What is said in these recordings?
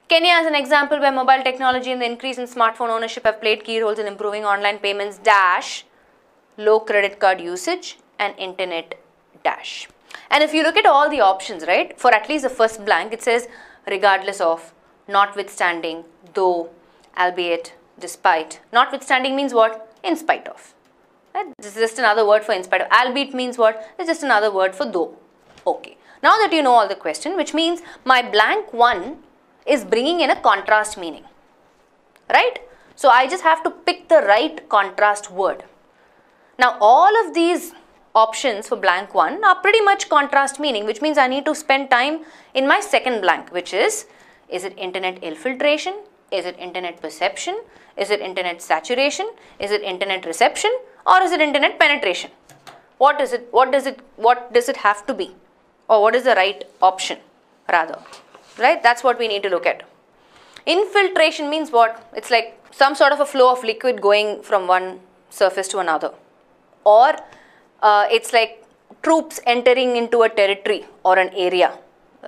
Kenya as an example where mobile technology and the increase in smartphone ownership have played key roles in improving online payments dash low credit card usage and internet dash. And if you look at all the options, right, for at least the first blank, it says regardless of, notwithstanding, though, albeit, despite. Notwithstanding means what? In spite of. Right? This is just another word for in spite of. Albeit means what? It's just another word for though. Okay. Now that you know all the question, which means my blank one is bringing in a contrast meaning. Right? So I just have to pick the right contrast word. Now all of these options for blank one are pretty much contrast meaning, which means I need to spend time in my second blank, which is it internet infiltration? Is it internet perception? Is it internet saturation? Is it internet reception? Or is it internet penetration? What is it? What does it have to be? Or what is the right option rather? Right? That's what we need to look at. Infiltration means what? It's like some sort of a flow of liquid going from one surface to another. Or it's like troops entering into a territory or an area,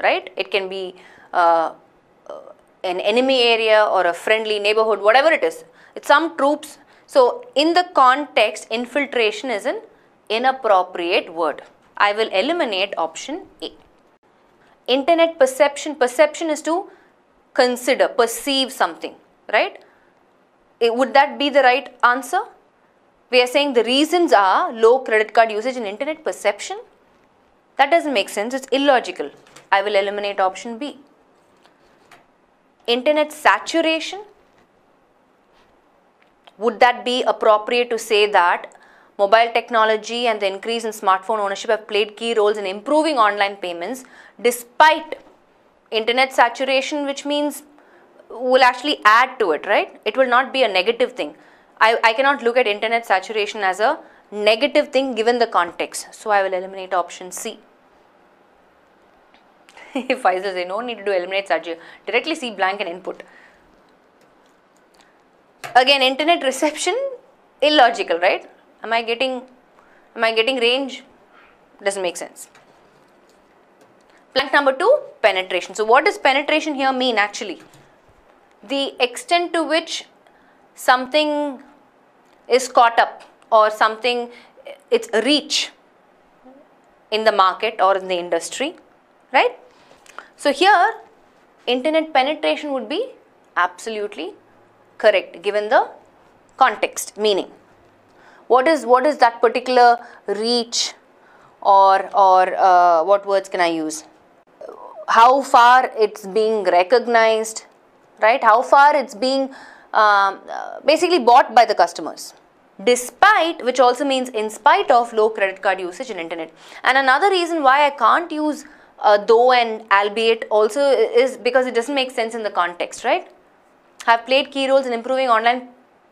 right? It can be an enemy area or a friendly neighborhood, whatever it is. It's some troops. So in the context, infiltration is an inappropriate word. I will eliminate option A. Internet perception. Perception is to consider, perceive something, right? Would that be the right answer? We are saying the reasons are low credit card usage and internet perception. That doesn't make sense. It's illogical. I will eliminate option B. Internet saturation. Would that be appropriate to say that mobile technology and the increase in smartphone ownership have played key roles in improving online payments despite internet saturation, which means will actually add to it, right? It will not be a negative thing. I cannot look at internet saturation as a negative thing given the context. So I will eliminate option C. If I say no need to eliminate saturation, directly see blank and input. Again, internet reception, illogical, right? Am I getting range? Doesn't make sense. Blank number 2, penetration. So what does penetration here mean actually? The extent to which something is caught up or something, its reach in the market or in the industry, right? So here internet penetration would be absolutely correct given the context, meaning what is that particular reach or what words can I use? How far it's being recognized, right? How far it's being basically bought by the customers. Despite, which also means in spite of low credit card usage in internet. And another reason why I can't use though and albeit also is because it doesn't make sense in the context, right? Have played key roles in improving online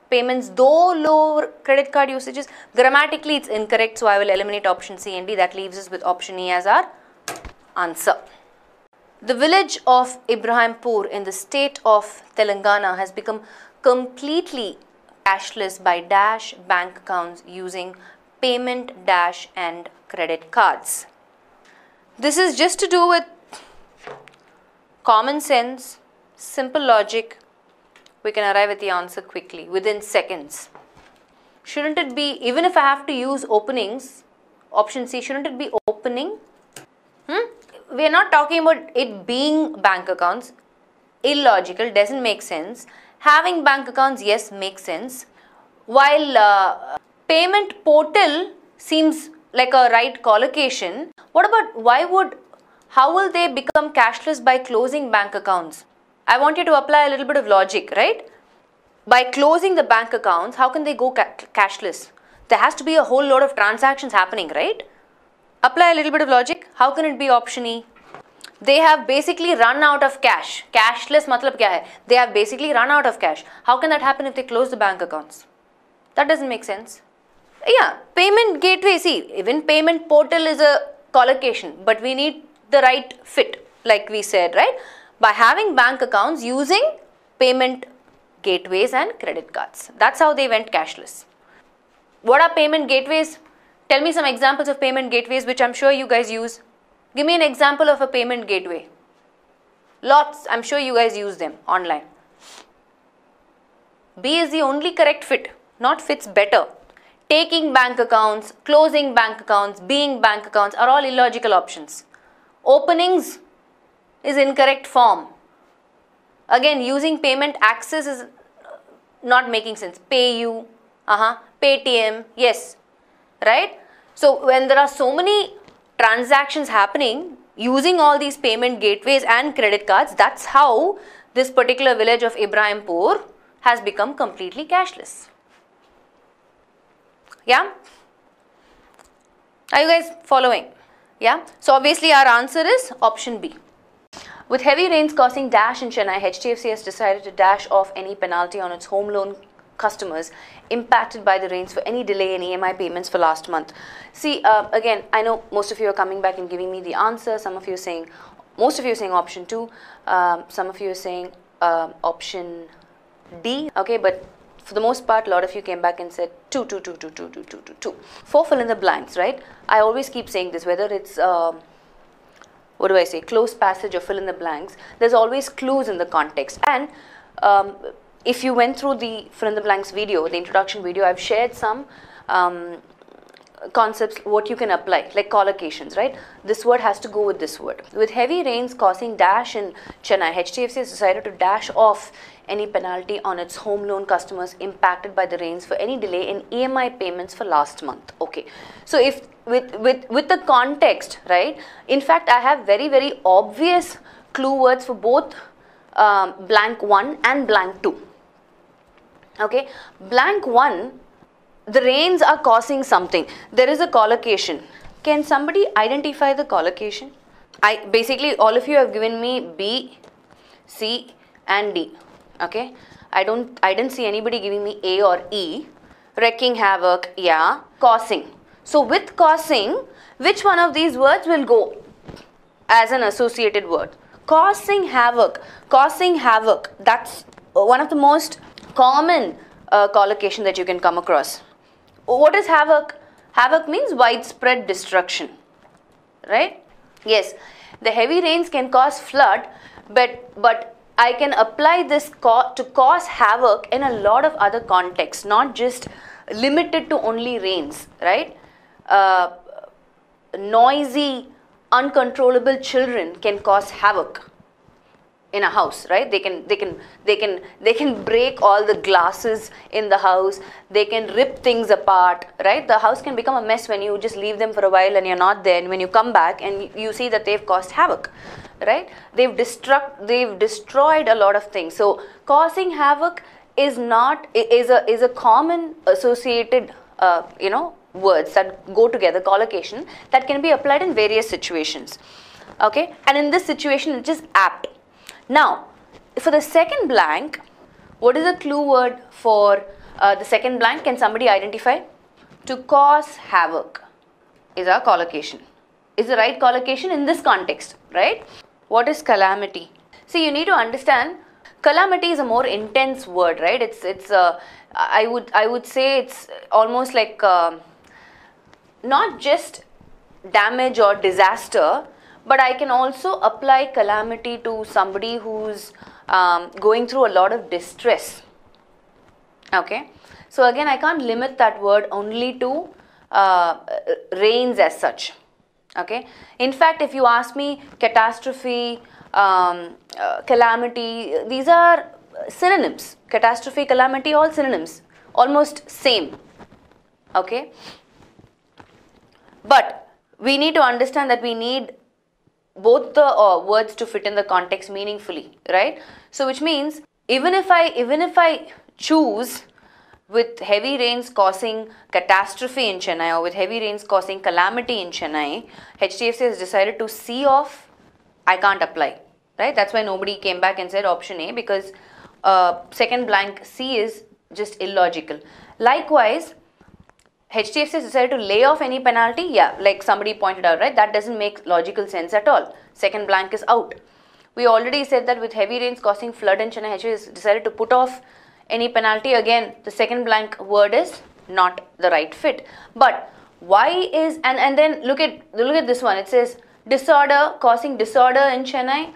payments though low credit card usages. Grammatically it's incorrect, so I will eliminate option C and D. That leaves us with option E as our answer. The village of Ibrahimpur in the state of Telangana has become completely cashless by dash bank accounts using payment dash and credit cards. This is just to do with common sense, simple logic. We can arrive at the answer quickly within seconds. Shouldn't it be, even if I have to use openings, option C, shouldn't it be opening? We are not talking about it being bank accounts. Illogical, doesn't make sense. Having bank accounts, yes, makes sense. While payment portal seems like a right collocation, what about how will they become cashless by closing bank accounts? I want you to apply a little bit of logic, right? By closing the bank accounts, how can they go cashless? There has to be a whole lot of transactions happening, right? Apply a little bit of logic. How can it be option E? They have basically run out of cash. Cashless matlab kya hai? They have basically run out of cash. How can that happen if they close the bank accounts? That doesn't make sense. Yeah, payment gateway, see, even payment portal is a collocation, but we need the right fit, like we said, right? By having bank accounts using payment gateways and credit cards. That's how they went cashless. What are payment gateways? Tell me some examples of payment gateways which I'm sure you guys use. Give me an example of a payment gateway. Lots. I'm sure you guys use them online. B is the only correct fit, not fits better. Taking bank accounts, closing bank accounts, being bank accounts are all illogical options. Openings is incorrect form. Again, using payment access is not making sense. PayU, Paytm, yes, right? So when there are so many transactions happening using all these payment gateways and credit cards, that's how this particular village of Ibrahimpur has become completely cashless. Yeah? Are you guys following? Yeah? So obviously our answer is option B. With heavy rains causing dash in Chennai, HDFC has decided to dash off any penalty on its home loan customers impacted by the rains for any delay in EMI payments for last month. See, again, I know most of you are coming back and giving me the answer. Some of you are saying, most of you are saying option 2. Some of you are saying option D. Okay, but for the most part, a lot of you came back and said 2. For fill in the blanks, right? I always keep saying this, whether it's what do I say, close passage or fill in the blanks, there's always clues in the context. And if you went through the fill in the blanks video, the introduction video, I've shared some concepts, what you can apply, like collocations, right? This word has to go with this word. With heavy rains causing dash in Chennai, HDFC has decided to dash off any penalty on its home loan customers impacted by the rains for any delay in EMI payments for last month. Okay, so if with the context, right, in fact I have very obvious clue words for both blank 1 and blank 2. Okay, blank 1, the rains are causing something. There is a collocation. Can somebody identify the collocation? Basically all of you have given me B, C and D. Okay, I didn't see anybody giving me A or E. Wrecking havoc, yeah. Causing. So with causing, which one of these words will go as an associated word? Causing havoc. Causing havoc. That's one of the most common collocation that you can come across. What is havoc? Havoc means widespread destruction, right? Yes, the heavy rains can cause flood, but I can apply this to cause havoc in a lot of other contexts, not just limited to only rains, right? Noisy, uncontrollable children can cause havoc in a house, right? They can break all the glasses in the house. They can rip things apart, right? The house can become a mess when you just leave them for a while and you're not there, and when you come back and you see that they've caused havoc, right? They've destroyed a lot of things. So causing havoc is a common associated words that go together, collocation, that can be applied in various situations. Okay, and in this situation it is apt. Now, for the second blank, what is the clue word for the second blank? Can somebody identify? To cause havoc is our collocation. Is the right collocation in this context, right? What is calamity? See, you need to understand, calamity is a more intense word, right? I would say it's almost like not just damage or disaster, but I can also apply calamity to somebody who's going through a lot of distress. Okay, so again, I can't limit that word only to rains as such. Okay, in fact, if you ask me, catastrophe, calamity, these are synonyms. Catastrophe, calamity, all synonyms, almost same. Okay, but we need to understand that we need both the words to fit in the context meaningfully, right? So which means even if I choose with heavy rains causing catastrophe in Chennai or with heavy rains causing calamity in Chennai, HDFC has decided to C off, I can't apply, right? That's why nobody came back and said option A, because second blank C is just illogical. Likewise, HDFC has decided to lay off any penalty, yeah, like somebody pointed out, right? That doesn't make logical sense at all. Second blank is out. We already said that with heavy rains causing flood in Chennai, HDFC has decided to put off any penalty. Again, the second blank word is not the right fit. But why is, and then look at this one, it says disorder, causing disorder in Chennai.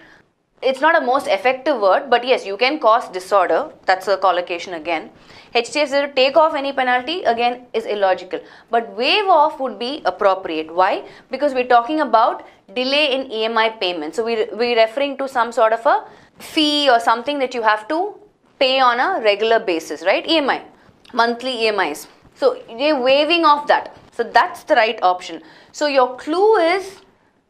it's not a most effective word, but yes, you can cause disorder. That's a collocation again. HDFC take off any penalty again is illogical, but waive off would be appropriate. Why? Because we're talking about delay in EMI payment. So we're referring to some sort of a fee or something that you have to pay on a regular basis, right? EMI, monthly EMIs. So you're waiving off that. So that's the right option. So your clue is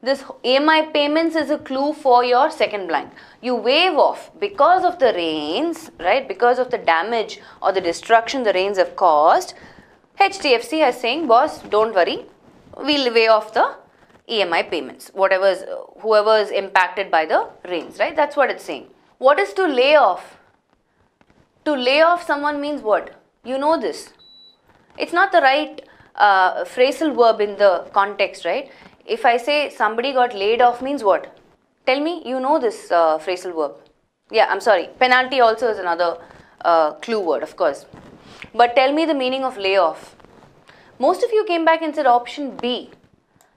this EMI payments is a clue for your second blank. You waive off because of the rains, right? Because of the damage or the destruction the rains have caused. HDFC is saying, boss, don't worry, we'll waive off the EMI payments, whoever is impacted by the rains, right? That's what it's saying. What is to lay off? To lay off someone means what? You know this. It's not the right phrasal verb in the context, right? If I say somebody got laid off means what? Tell me, you know this phrasal verb. Yeah, I'm sorry. Penalty also is another clue word, of course. But tell me the meaning of layoff. Most of you came back and said option B.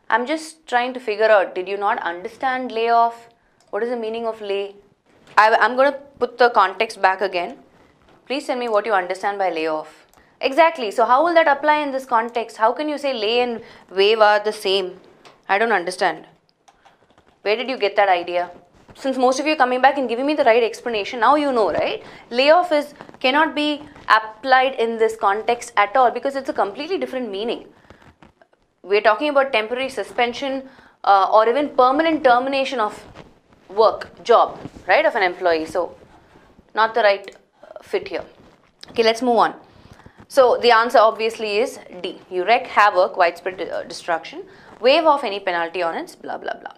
I'm just trying to figure out, did you not understand layoff? What is the meaning of lay? I'm going to put the context back again. Please tell me what you understand by layoff. Exactly. So how will that apply in this context? How can you say lay and waive are the same? I don't understand. Where did you get that idea? Since most of you are coming back and giving me the right explanation, now you know, right? Layoff cannot be applied in this context at all because it's a completely different meaning. We're talking about temporary suspension or even permanent termination of work, job, right, of an employee. So, not the right fit here. Okay, let's move on. So, the answer obviously is D. You wreak havoc, widespread destruction, waive off any penalty on its blah blah blah.